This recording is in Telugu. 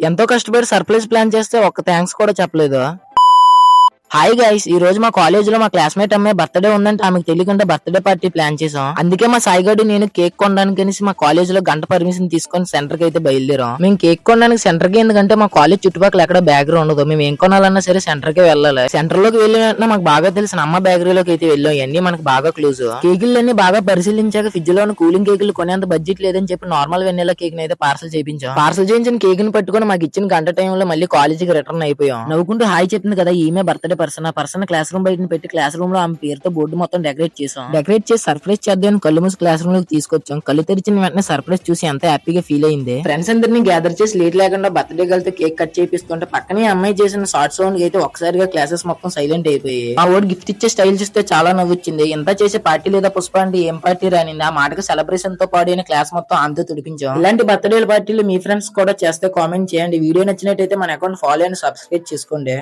ఎంతో కష్టపడి సర్ప్రైజ్ ప్లాన్ చేస్తే ఒక్క థ్యాంక్స్ కూడా చెప్పలేదు. హాయ్ గైస్, ఈ రోజు మా కాలేజ్ లో మా క్లాస్మేట్ అమ్మాయి బర్త్డే ఉందంటే ఆమెకు తెలియకుండా బర్త్డే పార్టీ ప్లాన్ చేసాం. అందుకే మా సాయిగడు నేను కేక్ కొనడానికి మా కాలేజ్ లో గంట పర్మిషన్ తీసుకొని సెంటర్ కి అయితే బయలుదేరాం. మేము కేక్ కొనడానికి సెంటర్ కి ఎందుకంటే మా కాలేజ్ చుట్టుపక్కల ఎక్కడ బేకరీ ఉండదు. మేము ఏం కొనాలన్నా సరే సెంటర్ కి వెళ్ళాలి. సెంటర్ లోకి వెళ్ళిన వెంటనే మాకు బాగా తెలిసిన అమ్మ బేకరీలోకి అయితే వెళ్ళాం. ఇవన్నీ మనకు బాగా క్లూజ్. కేకులన్నీ బాగా పరిశీలించాక ఫ్రిడ్జ్ లో కూలింగ్ కేకులు కొనేంత బడ్జెట్ లేదని చెప్పి నార్మల్ వెన్నెలా కేక్ అయితే పార్సల్ చేయించాం. పార్సల్ చేయించిన కేక్ ని పట్టుకొని మాకు ఇచ్చిన గంట టైంలో మళ్ళీ కాలేజీకి రిటర్న్ అయిపోయాం. నవ్వుకుంటూ హాయ్ చెప్పింది కదా ఈమె బర్త్డే పర్సన్ క్లాస్ రూమ్ బయట పెట్టి క్లాస్ రూమ్ లో ఆమె పేరుతో బోర్డు మొత్తం డెకరేట్ చేసాం. డెకరేట్ చేసి సర్ప్రైజ్ చేద్దాం కళ్ళు మూసి క్లాస్ రూమ్ లోకి తీసుకొచ్చాం. కళ్ళు తెరిచిన వెంటనే సర్ప్రైజ్ చూసి ఎంత హ్యాపీగా ఫీల్ అయింది. ఫ్రెండ్స్ అందరినీ గ్యాదర్ చేసి లేట్ లేకుండా బర్త్డే గర్ల్ తో కేక్ కట్ చేపిస్తుంటే పక్కనే అమ్మాయి చేసిన షార్ట్ సౌండ్ అయితే ఒకసారిగా క్లాసెస్ మొత్తం సైలెంట్ అయిపోయి ఆ వాడు గిఫ్ట్ ఇచ్చే స్టైల్ చూస్తే చాలా నవ్వొచ్చింది. ఎంత చేసే పార్టీ లేదా పుష్ప అంటే ఏం పార్టీ రానింది. ఆ మాటకు సెలబ్రేషన్ తో పాడైన క్లాస్ మొత్తం అంతా తుడిపించాం. ఇలాంటి బర్త్డే పార్టీలు మీ ఫ్రెండ్స్ కూడా చేస్తే కామెంట్ చేయండి. వీడియో నచ్చినట్టయితే మన అకౌంట్ ఫాలో అండ్ సబ్స్క్రైబ్ చేసుకోండి.